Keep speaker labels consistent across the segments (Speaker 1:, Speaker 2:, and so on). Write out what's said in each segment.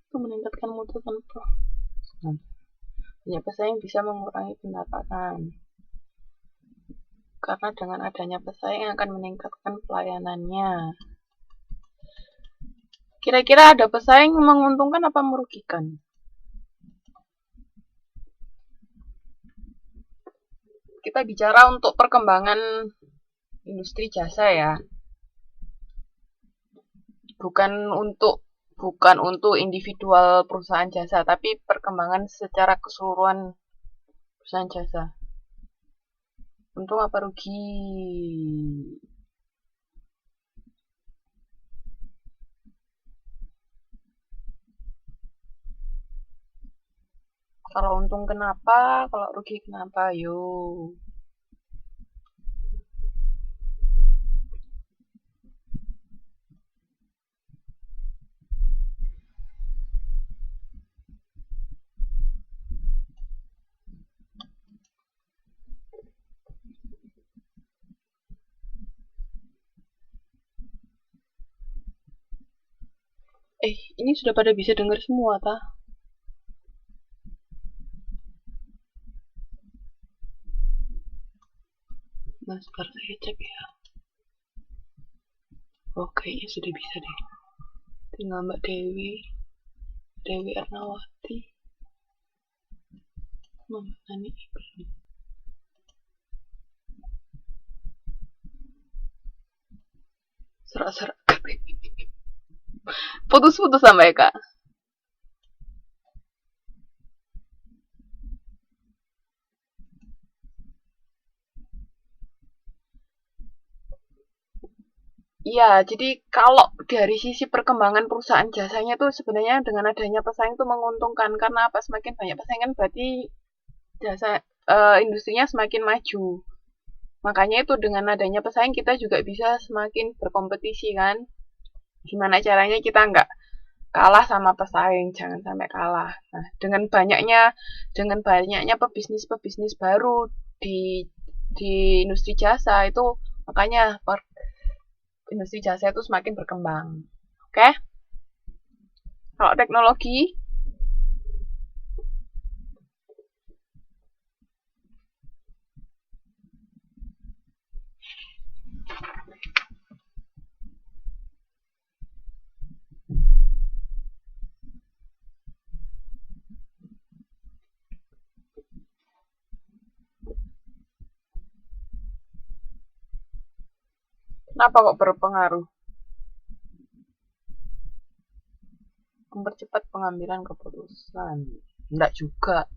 Speaker 1: itu meningkatkan mutu tanpa banyak pesaing bisa mengurangi pendapatan. Karena dengan adanya pesaing akan meningkatkan pelayanannya. Kira-kira ada pesaing menguntungkan apa merugikan? Kita bicara untuk perkembangan industri jasa ya. Bukan untuk individual perusahaan jasa, tapi perkembangan secara keseluruhan perusahaan jasa. Untung apa rugi? Kalau untung kenapa? Kalau rugi kenapa? Yo. Ini sudah pada bisa dengar semua, tah? Nah, sekarang saya cek ya. Kayaknya sudah bisa deh. Tinggal Mbak Dewi Ernawati, Mama Nani Iklan. Serak-serak. Putus-putus sama ya, Kak? Iya, jadi kalau dari sisi perkembangan perusahaan jasanya tuh sebenarnya dengan adanya pesaing tuh menguntungkan karena apa? Semakin banyak pesaing kan berarti jasa industrinya semakin maju. Makanya itu dengan adanya pesaing kita juga bisa semakin berkompetisi kan. Gimana caranya kita nggak kalah sama pesaing, jangan sampai kalah. Nah, dengan banyaknya pebisnis baru di industri jasa itu makanya industri jasa itu semakin berkembang. Oke? Kalau teknologi, kenapa kok berpengaruh? Mempercepat pengambilan keputusan. Enggak juga.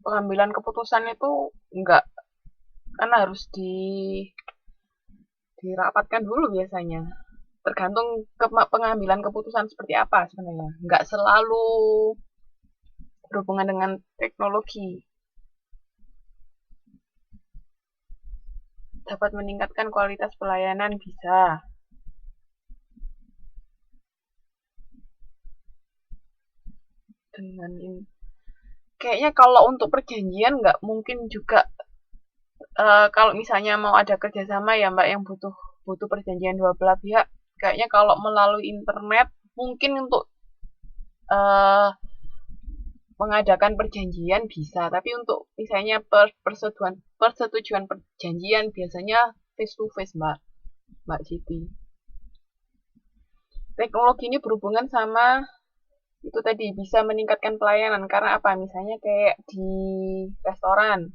Speaker 1: Pengambilan keputusan itu enggak, kan harus dirapatkan dulu biasanya. Tergantung pengambilan keputusan seperti apa sebenarnya. Enggak selalu berhubungan dengan teknologi. Dapat meningkatkan kualitas pelayanan bisa. Dengan ini. Kayaknya kalau untuk perjanjian nggak mungkin juga. Kalau misalnya mau ada kerjasama ya Mbak yang butuh perjanjian dua belah pihak, kayaknya kalau melalui internet mungkin untuk uh, mengadakan perjanjian bisa, tapi untuk misalnya persetujuan perjanjian biasanya face to face Mbak Siti. Teknologi ini berhubungan sama itu tadi bisa meningkatkan pelayanan karena apa? Misalnya kayak di restoran,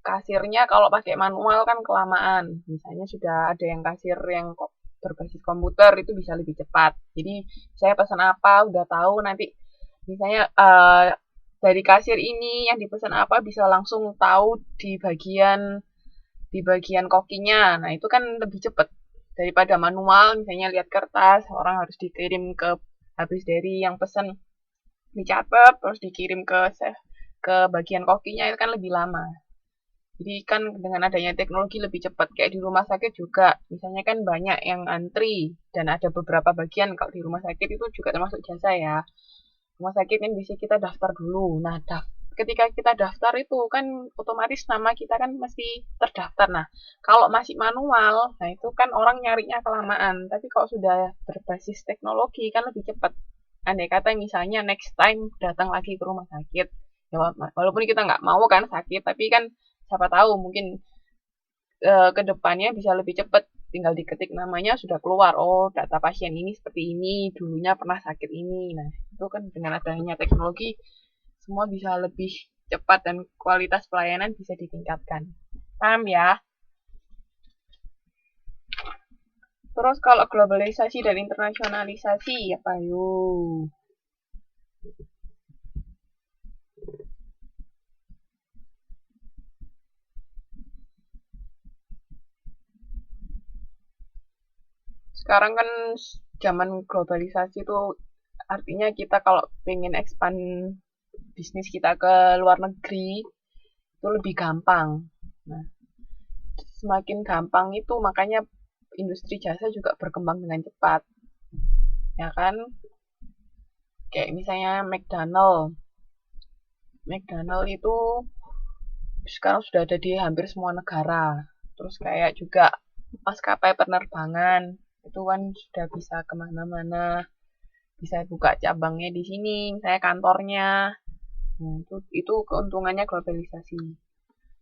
Speaker 1: kasirnya kalau pakai manual kan kelamaan. Misalnya sudah ada yang kasir yang berbasis komputer itu bisa lebih cepat. Jadi saya pesan apa udah tahu nanti misalnya dari kasir ini yang dipesan apa bisa langsung tahu di bagian kokinya. Nah, itu kan lebih cepat daripada manual misalnya lihat kertas orang harus dikirim habis dari yang pesan dicatat terus dikirim ke bagian kokinya itu kan lebih lama. Jadi kan dengan adanya teknologi lebih cepat. Kayak di rumah sakit juga. Misalnya kan banyak yang antri. Dan ada beberapa bagian kalau di rumah sakit itu juga termasuk jasa ya. Rumah sakit kan bisa kita daftar dulu. Nah, ketika kita daftar itu kan otomatis nama kita kan mesti terdaftar. Nah, kalau masih manual, nah itu kan orang nyarinya kelamaan. Tapi kalau sudah berbasis teknologi kan lebih cepat. andai kata misalnya next time datang lagi ke rumah sakit, ya walaupun kita nggak mau kan sakit, tapi kan siapa tahu mungkin ke depannya bisa lebih cepat, tinggal diketik namanya sudah keluar, oh data pasien ini seperti ini, dulunya pernah sakit ini. Nah, itu kan dengan adanya teknologi semua bisa lebih cepat dan kualitas pelayanan bisa ditingkatkan. Paham ya? Terus kalau globalisasi dan internasionalisasi, apa yuk? Sekarang kan zaman globalisasi itu artinya kita kalau pengen expand bisnis kita ke luar negeri itu lebih gampang. Nah, semakin gampang itu makanya industri jasa juga berkembang dengan cepat. Ya kan? Kayak misalnya McDonald. McDonald itu sekarang sudah ada di hampir semua negara. Terus kayak juga maskapai penerbangan itu kan sudah bisa kemana-mana, bisa buka cabangnya di sini, misalnya kantornya. Nah, itu keuntungannya globalisasi.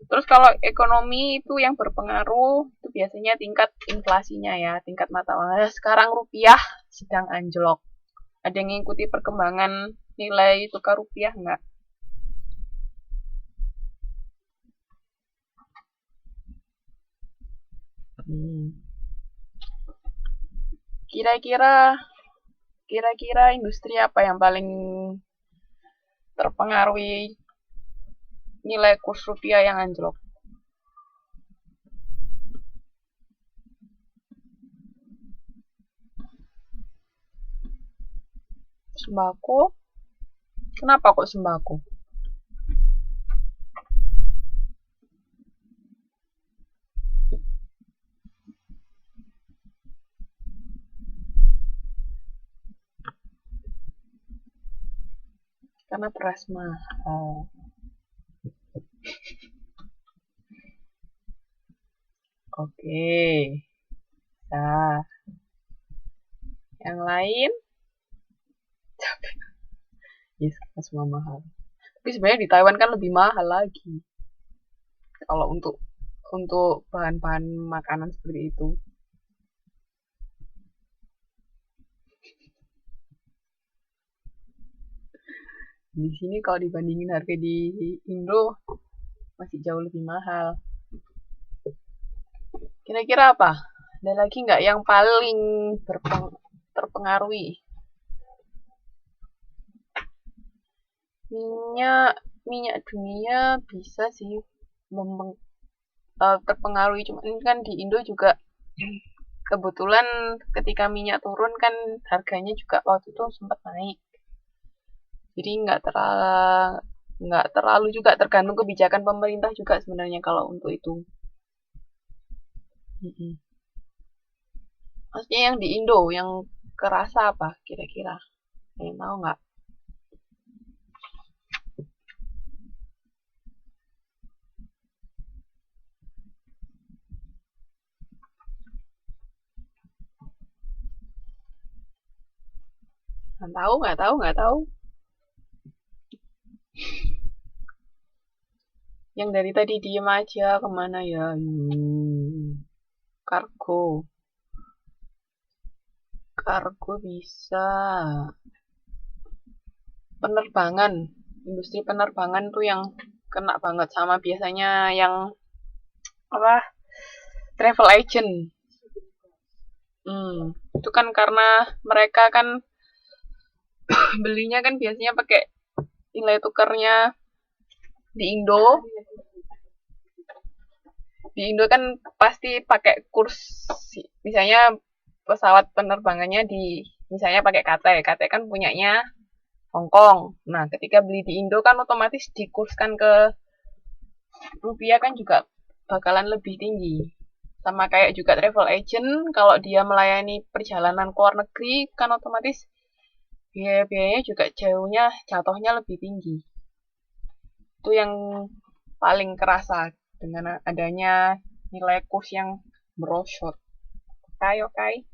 Speaker 1: Terus kalau ekonomi itu yang berpengaruh itu biasanya tingkat inflasinya ya, tingkat mata uang. Sekarang rupiah sedang anjlok. Ada yang mengikuti perkembangan nilai tukar rupiah nggak? Hmm. Kira-kira kira-kira industri apa yang paling terpengaruhi nilai kurs rupiah yang anjlok? Sembako? Kenapa kok sembako? Karena beras mahal. Oke. Nah, yang lain? Yes, semua mahal. Tapi sebenarnya di Taiwan kan lebih mahal lagi. Kalau untuk bahan-bahan makanan seperti itu. Di sini kalau dibandingin harga di Indo masih jauh lebih mahal. Kira-kira apa? Ada lagi nggak yang paling terpengaruhi? Minyak minyak dunia bisa sih terpengaruhi, cuma ini kan di Indo juga kebetulan ketika minyak turun kan harganya juga waktu itu sempat naik. Jadi nggak terlalu juga tergantung kebijakan pemerintah juga sebenarnya kalau untuk itu. Mm-mm. Maksudnya yang di Indo yang kerasa apa kira-kira? Yang tahu nggak? Nggak tahu, nggak tahu, nggak tahu. Yang dari tadi diem aja kemana ya? Kargo, kargo bisa. Penerbangan, industri penerbangan tuh yang kena banget sama biasanya yang apa? Travel agent. Itu kan karena mereka kan belinya kan biasanya pakai nilai tukarnya di Indo. Di Indo kan pasti pakai kurs, misalnya pesawat penerbangannya di misalnya pakai KT. KT kan punyanya Hong Kong. Nah, ketika beli di Indo kan otomatis dikurskan ke rupiah kan juga bakalan lebih tinggi. Sama kayak juga travel agent, kalau dia melayani perjalanan ke luar negeri kan otomatis biaya-biayanya juga jatuhnya lebih tinggi. Itu yang paling kerasa dengan adanya nilai kurs yang merosot. Oke, oke.